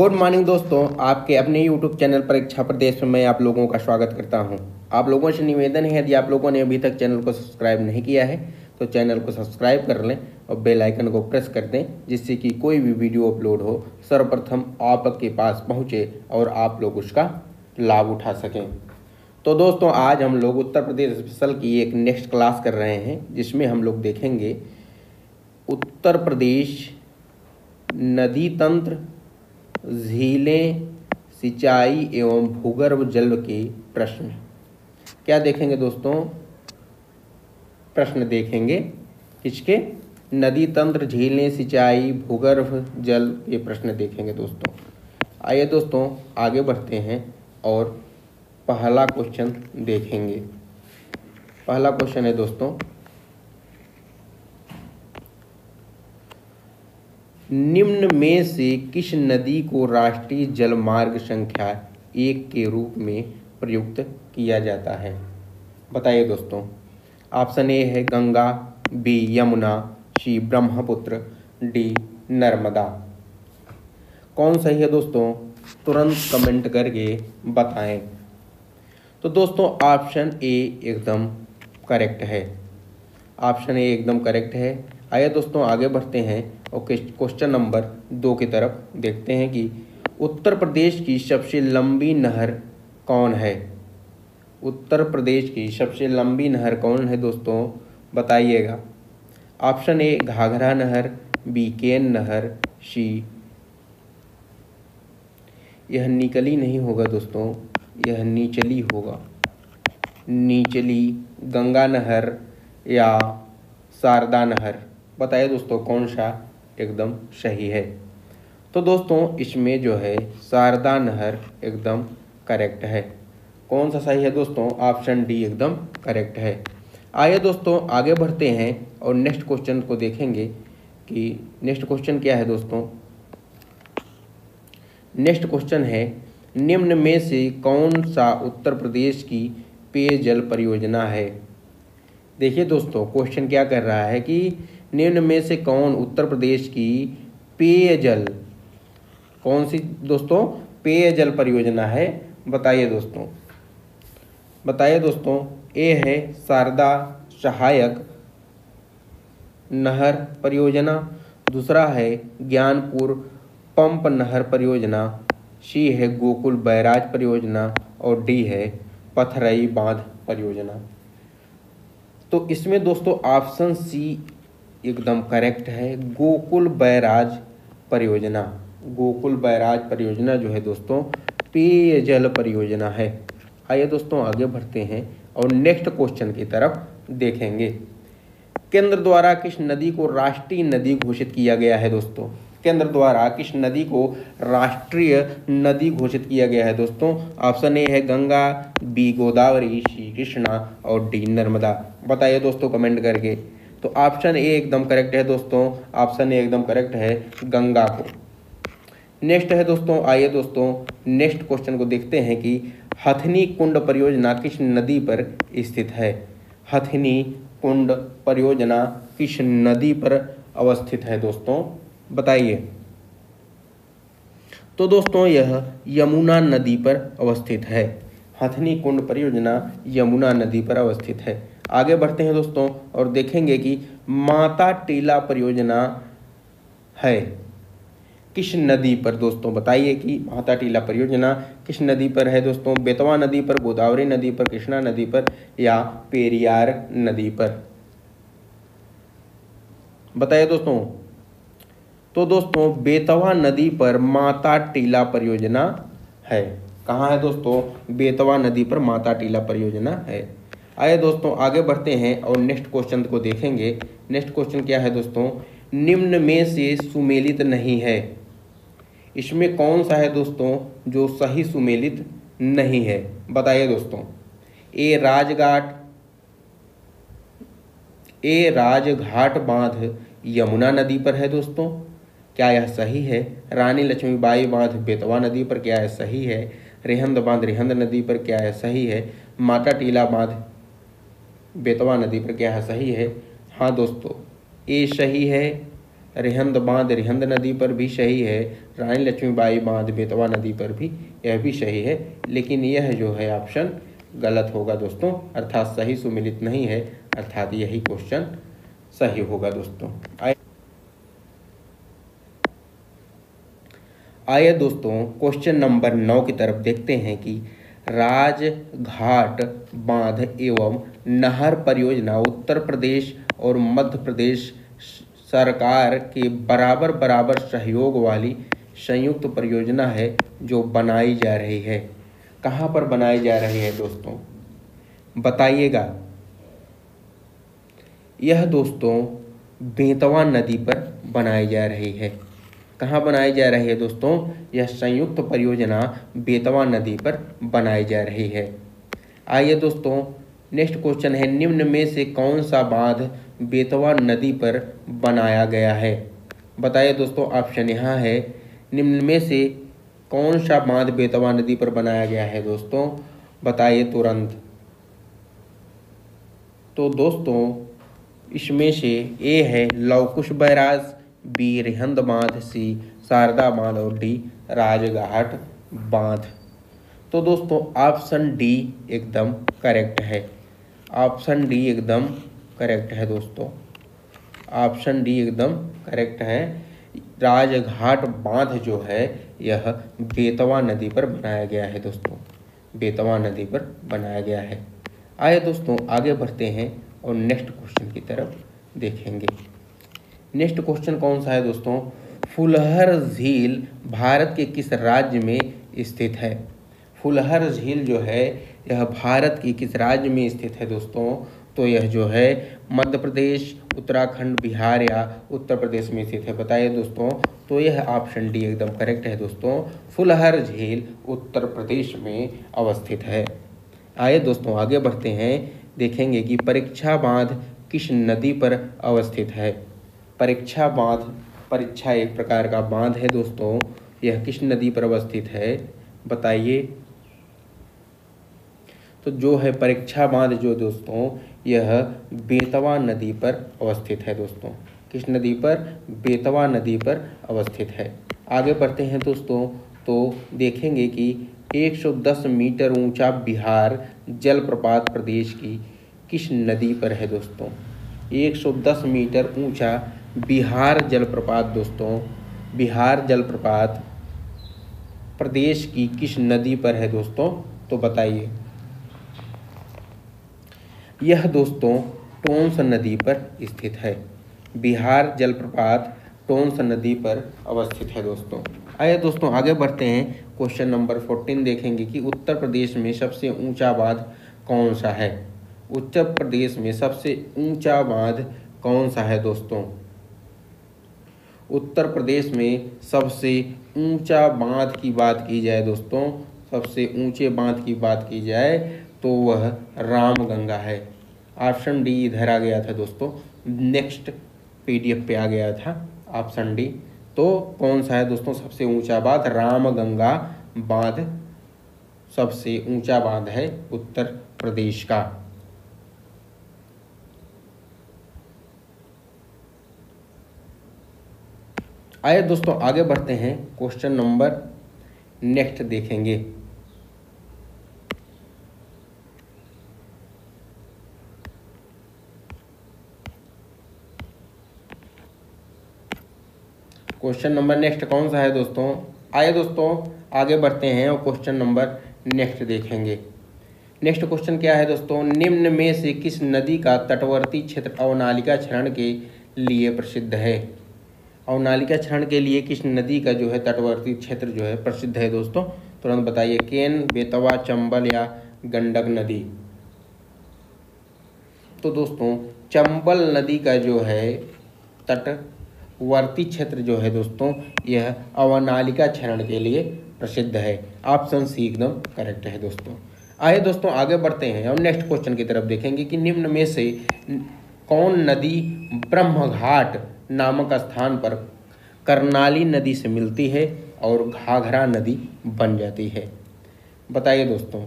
Good morning दोस्तों, आपके अपने यूट्यूब चैनल परीक्षा प्रदेश में मैं आप लोगों का स्वागत करता हूं। आप लोगों से निवेदन है, यदि आप लोगों ने अभी तक चैनल को सब्सक्राइब नहीं किया है तो चैनल को सब्सक्राइब कर लें और बेल आइकन को प्रेस कर दें, जिससे कि कोई भी वीडियो अपलोड हो सर्वप्रथम आपके पास पहुंचे और आप लोग उसका लाभ उठा सकें। तो दोस्तों, आज हम लोग उत्तर प्रदेश स्पेशल की एक नेक्स्ट क्लास कर रहे हैं, जिसमें हम लोग देखेंगे उत्तर प्रदेश नदी तंत्र, झीलें, सिंचाई एवं भूगर्भ जल के प्रश्न। क्या देखेंगे दोस्तों? प्रश्न देखेंगे किसके? नदी तंत्र, झीलें, सिंचाई, भूगर्भ जल के प्रश्न देखेंगे दोस्तों। आइए दोस्तों आगे बढ़ते हैं और पहला क्वेश्चन देखेंगे। पहला क्वेश्चन है दोस्तों, निम्न में से किस नदी को राष्ट्रीय जलमार्ग संख्या 1 के रूप में प्रयुक्त किया जाता है? बताइए दोस्तों। ऑप्शन ए है गंगा, बी यमुना, सी ब्रह्मपुत्र, डी नर्मदा। कौन सही है दोस्तों? तुरंत कमेंट करके बताएं। तो दोस्तों ऑप्शन ए एकदम करेक्ट है। ऑप्शन ए एकदम करेक्ट है। आइए दोस्तों आगे बढ़ते हैं और क्वेश्चन नंबर 2 की तरफ देखते हैं कि उत्तर प्रदेश की सबसे लंबी नहर कौन है? उत्तर प्रदेश की सबसे लंबी नहर कौन है दोस्तों? बताइएगा। ऑप्शन ए घाघरा नहर, बी केन नहर, सी यह निकली नहीं होगा दोस्तों, यह नीचली होगा, नीचली गंगा नहर या शारदा नहर। बताइए दोस्तों कौन सा एकदम सही है? तो दोस्तों इसमें जो है शारदा नहर एकदम करेक्ट है। कौन सा सही है दोस्तों? ऑप्शन डी एकदम करेक्ट है। आइए दोस्तों आगे बढ़ते हैं और नेक्स्ट क्वेश्चन को देखेंगे कि नेक्स्ट क्वेश्चन क्या है दोस्तों। नेक्स्ट क्वेश्चन है, निम्न में से कौन सा उत्तर प्रदेश की पेयजल परियोजना है? देखिए दोस्तों क्वेश्चन क्या कर रहा है कि निम्न में से कौन उत्तर प्रदेश की पेयजल, कौन सी दोस्तों पेयजल परियोजना है? बताइए दोस्तों। बताइए दोस्तों। ए है शारदा सहायक नहर परियोजना, दूसरा है ज्ञानपुर पंप नहर परियोजना, सी है गोकुल बैराज परियोजना और डी है पथरई बांध परियोजना। तो इसमें दोस्तों ऑप्शन सी एकदम करेक्ट है, गोकुल बैराज परियोजना। गोकुल बैराज परियोजना जो है दोस्तों पेयजल परियोजना है। आइए दोस्तों आगे बढ़ते हैं और नेक्स्ट क्वेश्चन की तरफ देखेंगे। केंद्र द्वारा किस नदी को राष्ट्रीय नदी घोषित किया गया है दोस्तों? केंद्र द्वारा किस नदी को राष्ट्रीय नदी घोषित किया गया है दोस्तों? ऑप्शन ए है गंगा, बी गोदावरी, सी कृष्णा और डी नर्मदा। बताइए दोस्तों कमेंट करके। तो ऑप्शन ए एकदम करेक्ट है दोस्तों, ऑप्शन ए एकदम करेक्ट है, गंगा को। नेक्स्ट है दोस्तों, आइए दोस्तों नेक्स्ट क्वेश्चन को देखते हैं कि हथनी कुंड परियोजना किस नदी पर स्थित है? हथनी कुंड परियोजना किस नदी पर अवस्थित है दोस्तों? बताइए। तो दोस्तों यह यमुना नदी पर अवस्थित है। हथनी कुंड परियोजना यमुना नदी पर अवस्थित है। आगे बढ़ते हैं दोस्तों और देखेंगे कि माता टीला परियोजना है किस नदी पर दोस्तों? बताइए कि माता टीला परियोजना किस नदी पर है दोस्तों? बेतवा नदी पर, गोदावरी नदी पर, कृष्णा नदी पर या पेरियार नदी पर? बताइए दोस्तों। तो दोस्तों बेतवा नदी पर माता टीला परियोजना है। कहाँ है दोस्तों? बेतवा नदी पर माता टीला परियोजना है। आइए दोस्तों आगे बढ़ते हैं और नेक्स्ट क्वेश्चन को देखेंगे। नेक्स्ट क्वेश्चन क्या है दोस्तों? निम्न में से सुमेलित नहीं है। इसमें कौन सा है दोस्तों जो सही सुमेलित नहीं है? बताइए दोस्तों। ए राजघाट बांध यमुना नदी पर है दोस्तों, क्या यह सही है? रानी लक्ष्मीबाई बांध बेतवा नदी पर, क्या यह सही है? रिहंद बांध रिहंद नदी पर, क्या यह सही है? माता टीला बांध बेतवा नदी पर, क्या यह सही है? हाँ दोस्तों ए सही है, रिहंद बांध रिहंद नदी पर भी सही है, रानी लक्ष्मीबाई बांध बेतवा नदी पर भी, यह भी सही है। लेकिन यह जो है ऑप्शन गलत होगा दोस्तों, अर्थात सही सुमिलित नहीं है, अर्थात यही क्वेश्चन सही होगा दोस्तों। आइए दोस्तों क्वेश्चन नंबर 9 की तरफ देखते हैं कि राजघाट बांध एवं नहर परियोजना उत्तर प्रदेश और मध्य प्रदेश सरकार के बराबर बराबर सहयोग वाली संयुक्त परियोजना है जो बनाई जा रही है। कहाँ पर बनाई जा रही है दोस्तों, बताइएगा। यह दोस्तों बेतवा नदी पर बनाई जा रही है। कहाँ बनाई जा रही है दोस्तों, यह संयुक्त परियोजना बेतवा नदी पर बनाई जा रही है। आइए दोस्तों नेक्स्ट क्वेश्चन है, निम्न में से कौन सा बांध बेतवा नदी पर बनाया गया है। बताइए दोस्तों, ऑप्शन यहाँ है, निम्न में से कौन सा बांध बेतवा नदी पर बनाया गया है दोस्तों, बताइए तुरंत। तो दोस्तों इसमें से ए है लव कुश बैराज, बी रिहंद बांध, सी शारदा बांध और डी राजघाट बांध। तो दोस्तों ऑप्शन डी एकदम करेक्ट है। ऑप्शन डी एकदम करेक्ट है दोस्तों, ऑप्शन डी एकदम करेक्ट है। राजघाट बांध जो है यह बेतवा नदी पर बनाया गया है दोस्तों, बेतवा नदी पर बनाया गया है। आइए दोस्तों आगे बढ़ते हैं और नेक्स्ट क्वेश्चन की तरफ देखेंगे। नेक्स्ट क्वेश्चन कौन सा है दोस्तों, फुलहर झील भारत के किस राज्य में स्थित है। फुलहर झील जो है यह भारत की किस राज्य में स्थित है दोस्तों, तो यह जो है मध्य प्रदेश, उत्तराखंड, बिहार या उत्तर प्रदेश में स्थित है। बताइए दोस्तों, तो यह ऑप्शन डी एकदम करेक्ट है दोस्तों, फुलहर झील उत्तर प्रदेश में अवस्थित है। आइए दोस्तों आगे बढ़ते हैं, देखेंगे कि परीक्षा बांध किस नदी पर अवस्थित है। परीक्षा बांध, परीक्षा एक प्रकार का बांध है दोस्तों, यह किस नदी पर अवस्थित है बताइए। तो जो है परीक्षा बांध जो दोस्तों यह बेतवा नदी पर अवस्थित है दोस्तों, किस नदी पर, बेतवा नदी पर अवस्थित है। आगे बढ़ते हैं दोस्तों, तो देखेंगे कि 110 मीटर ऊंचा बिहार जलप्रपात प्रदेश की किस नदी पर है दोस्तों। 110 मीटर ऊंचा बिहार जलप्रपात दोस्तों, बिहार जलप्रपात प्रदेश की किस नदी पर है दोस्तों, तो बताइए। यह दोस्तों टोंस नदी पर स्थित है। बिहार जलप्रपात टोंस नदी पर अवस्थित है दोस्तों। आइए दोस्तों आगे बढ़ते हैं, क्वेश्चन नंबर 14 देखेंगे कि उत्तर प्रदेश में सबसे ऊंचा बांध कौन सा है। उत्तर प्रदेश में सबसे ऊंचा बांध कौन सा है दोस्तों। उत्तर प्रदेश में सबसे ऊंचा बांध की बात की जाए दोस्तों, सबसे ऊंचे बांध की बात की जाए तो वह रामगंगा है। ऑप्शन डी इधर आ गया था दोस्तों, नेक्स्ट पीडीएफ पे आ गया था ऑप्शन डी। तो कौन सा है दोस्तों सबसे ऊंचा बांध, रामगंगा बांध सबसे ऊंचा बांध है उत्तर प्रदेश का। आइए दोस्तों आगे बढ़ते हैं, क्वेश्चन नंबर नेक्स्ट देखेंगे। क्वेश्चन नंबर नेक्स्ट कौन सा है दोस्तों, आइए दोस्तों आगे बढ़ते हैं और क्वेश्चन नंबर नेक्स्ट देखेंगे। नेक्स्ट क्वेश्चन क्या है दोस्तों, निम्न में से किस नदी का तटवर्ती क्षेत्र अवनालिका क्षरण के लिए प्रसिद्ध है। अवनालिका क्षरण के लिए किस नदी का जो है तटवर्ती क्षेत्र जो है प्रसिद्ध है दोस्तों, तुरंत बताइए। केन, बेतवा, चंबल या गंडक नदी। तो दोस्तों चंबल नदी का जो है तटवर्ती क्षेत्र जो है दोस्तों यह अवनालिका क्षरण के लिए प्रसिद्ध है। ऑप्शन सी एकदम करेक्ट है दोस्तों। आइए दोस्तों आगे बढ़ते हैं और नेक्स्ट क्वेश्चन की तरफ देखेंगे कि निम्न में से कौन नदी ब्रह्मघाट नामक स्थान पर कर्नाली नदी से मिलती है और घाघरा नदी बन जाती है। बताइए दोस्तों।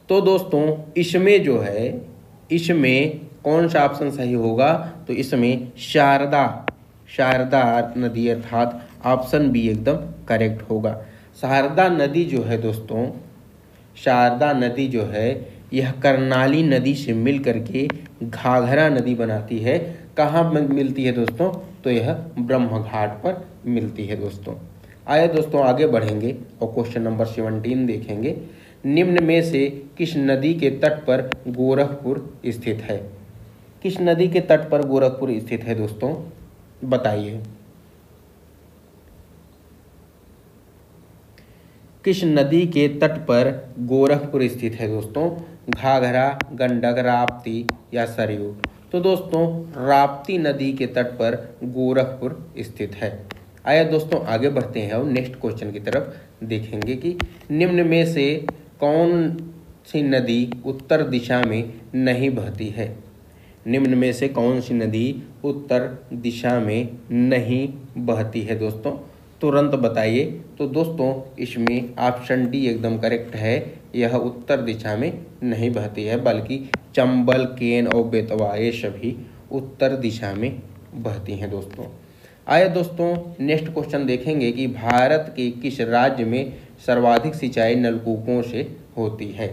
तो दोस्तों इसमें जो है, इसमें कौन सा ऑप्शन सही होगा? तो इसमें शारदा नदी अर्थात ऑप्शन बी एकदम करेक्ट होगा। शारदा नदी जो है दोस्तों, शारदा नदी जो है यह कर्णाली नदी से मिल करके घाघरा नदी बनाती है। कहाँ मिलती है दोस्तों? तो यह ब्रह्म घाट पर मिलती है दोस्तों। आइए दोस्तों आगे बढ़ेंगे और क्वेश्चन नंबर 17 देखेंगे। निम्न में से किस नदी के तट पर गोरखपुर स्थित है? किस नदी के तट पर गोरखपुर स्थित है दोस्तों, बताइए। किस नदी के तट पर गोरखपुर स्थित है दोस्तों? घाघरा, गंडक, राप्ती या सरयू? तो दोस्तों राप्ती नदी के तट पर गोरखपुर स्थित है। आइए दोस्तों आगे बढ़ते हैं और नेक्स्ट क्वेश्चन की तरफ देखेंगे कि निम्न में से कौन सी नदी उत्तर दिशा में नहीं बहती है? निम्न में से कौन सी नदी उत्तर दिशा में नहीं बहती है दोस्तों? तुरंत बताइए। तो दोस्तों इसमें ऑप्शन डी एकदम करेक्ट है। यह उत्तर दिशा में नहीं बहती है, बल्कि चंबल, केन और बेतवा ये सभी उत्तर दिशा में बहती हैं दोस्तों। आइए दोस्तों नेक्स्ट क्वेश्चन देखेंगे कि भारत के किस राज्य में सर्वाधिक सिंचाई नलकूपों से होती है?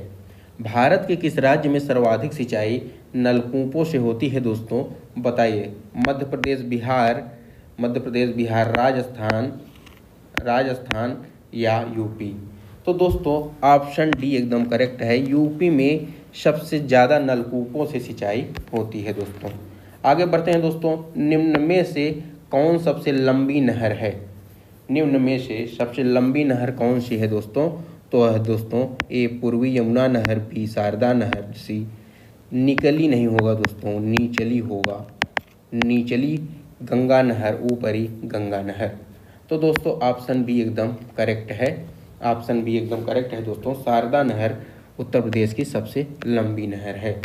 भारत के किस राज्य में सर्वाधिक सिंचाई नलकूपों से होती है दोस्तों, बताइए। मध्य प्रदेश, बिहार, राजस्थान या यूपी? तो दोस्तों ऑप्शन डी एकदम करेक्ट है। यूपी में सबसे ज़्यादा नलकूपों से सिंचाई होती है दोस्तों। आगे बढ़ते हैं दोस्तों। निम्न में से कौन सबसे लंबी नहर है? निम्न में से सबसे लंबी नहर कौन सी है दोस्तों? तो है दोस्तों ए पूर्वी यमुना नहर, बी शारदा नहर, सी निकली नहीं होगा दोस्तों, नीचली होगा, नीचली गंगा नहर, ऊपरी गंगा नहर। तो दोस्तों ऑप्शन बी एकदम करेक्ट है। ऑप्शन बी एकदम करेक्ट है दोस्तों। शारदा नहर उत्तर प्रदेश की सबसे लंबी नहर है।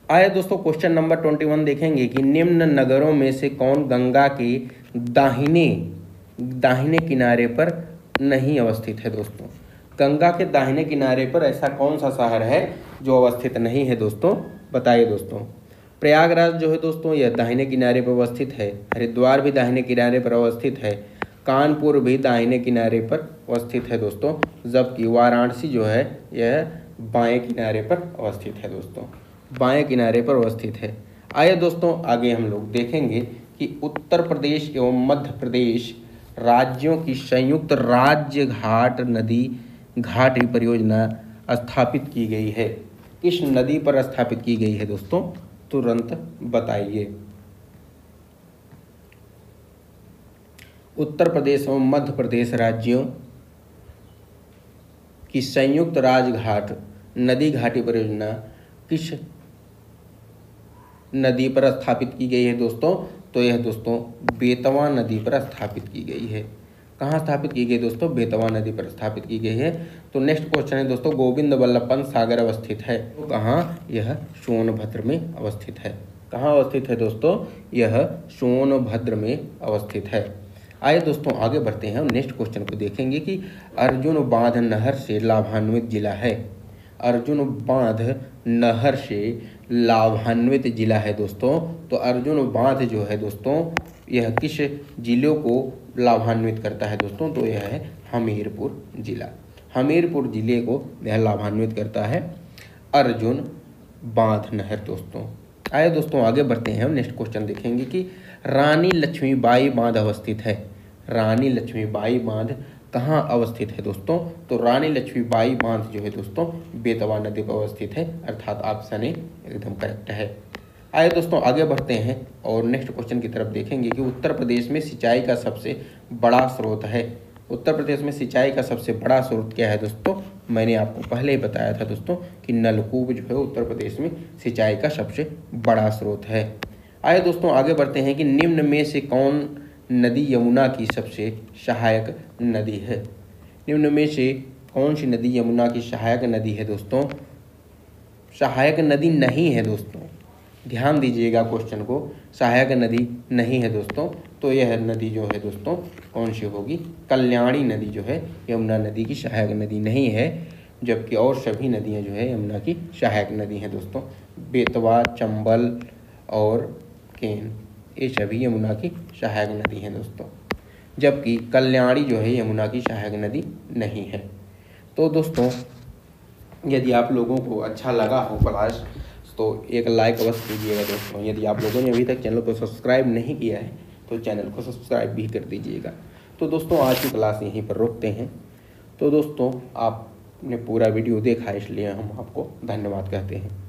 आइए दोस्तों क्वेश्चन नंबर 21 देखेंगे कि निम्न नगरों में से कौन गंगा के दाहिने किनारे पर नहीं अवस्थित है दोस्तों? गंगा के दाहिने किनारे पर ऐसा कौन सा शहर है जो अवस्थित नहीं है दोस्तों, बताइए दोस्तों। प्रयागराज जो है दोस्तों यह दाहिने किनारे पर अवस्थित है। हरिद्वार भी दाहिने किनारे पर अवस्थित है। कानपुर भी दाहिने किनारे पर अवस्थित है दोस्तों, जबकि वाराणसी जो है यह बाएं किनारे पर अवस्थित है दोस्तों, बाएं किनारे पर अवस्थित है। आइए दोस्तों आगे हम लोग देखेंगे कि उत्तर प्रदेश एवं मध्य प्रदेश राज्यों की संयुक्त राज्य घाटी परियोजना स्थापित की गई है। किस नदी पर स्थापित की गई है दोस्तों, तुरंत बताइए। उत्तर प्रदेश एवं मध्य प्रदेश राज्यों की संयुक्त नदी घाटी परियोजना किस नदी पर स्थापित की गई है दोस्तों? तो यह दोस्तों बेतवा नदी पर स्थापित की गई है। कहाँ स्थापित की गई दोस्तों? बेतवा नदी पर स्थापित की गई है। तो नेक्स्ट क्वेश्चन है दोस्तों, गोविंद वल्लभ पंत सागर अवस्थित है तो कहाँ? यह सोनभद्र में अवस्थित है। कहाँ अवस्थित है दोस्तों? यह सोनभद्र में अवस्थित है। आइए दोस्तों आगे बढ़ते हैं और नेक्स्ट क्वेश्चन को देखेंगे कि अर्जुन बांध नहर से लाभान्वित जिला है। अर्जुन बांध नहर से लाभान्वित जिला है दोस्तों। तो अर्जुन बांध जो है दोस्तों यह किस जिले को लाभान्वित करता है दोस्तों? तो यह है हमीरपुर जिला। हमीरपुर जिले को यह लाभान्वित करता है अर्जुन बांध नहर दोस्तों। आइए दोस्तों आगे बढ़ते हैं और नेक्स्ट क्वेश्चन देखेंगे कि रानी लक्ष्मीबाई बांध अवस्थित है। रानी लक्ष्मीबाई बांध कहाँ अवस्थित है दोस्तों? तो रानी लक्ष्मीबाई बांध जो है दोस्तों बेतवा नदी पर अवस्थित है, अर्थात ऑप्शन ए एकदम करेक्ट है। आइए दोस्तों आगे बढ़ते हैं और नेक्स्ट क्वेश्चन की तरफ देखेंगे कि उत्तर प्रदेश में सिंचाई का सबसे बड़ा स्रोत है। उत्तर प्रदेश में सिंचाई का सबसे बड़ा स्रोत क्या है दोस्तों? मैंने आपको पहले ही बताया था दोस्तों कि नलकूप जो है उत्तर प्रदेश में सिंचाई का सबसे बड़ा स्रोत है। आइए दोस्तों आगे बढ़ते हैं कि निम्न में से कौन नदी यमुना की सबसे सहायक नदी है? निम्न में से कौन सी नदी यमुना की सहायक नदी है दोस्तों? सहायक नदी नहीं है दोस्तों, ध्यान दीजिएगा क्वेश्चन को। सहायक नदी नहीं है दोस्तों। तो यह नदी जो है दोस्तों कौन सी होगी? कल्याणी नदी जो है यमुना नदी की सहायक नदी नहीं है। जबकि और सभी नदियाँ जो है यमुना की सहायक नदी हैं दोस्तों। बेतवा, चंबल और केन ये सभी यमुना की सहायक नदी हैं दोस्तों, जबकि कल्याणी जो है यमुना की सहायक नदी नहीं है। तो दोस्तों यदि आप लोगों को अच्छा लगा हो क्लास तो एक लाइक अवश्य कीजिएगा दोस्तों। यदि आप लोगों ने अभी तक चैनल को सब्सक्राइब नहीं किया है तो चैनल को सब्सक्राइब भी कर दीजिएगा। तो दोस्तों आज की क्लास यहीं पर रोकते हैं। तो दोस्तों आपने पूरा वीडियो देखा इसलिए हम आपको धन्यवाद कहते हैं।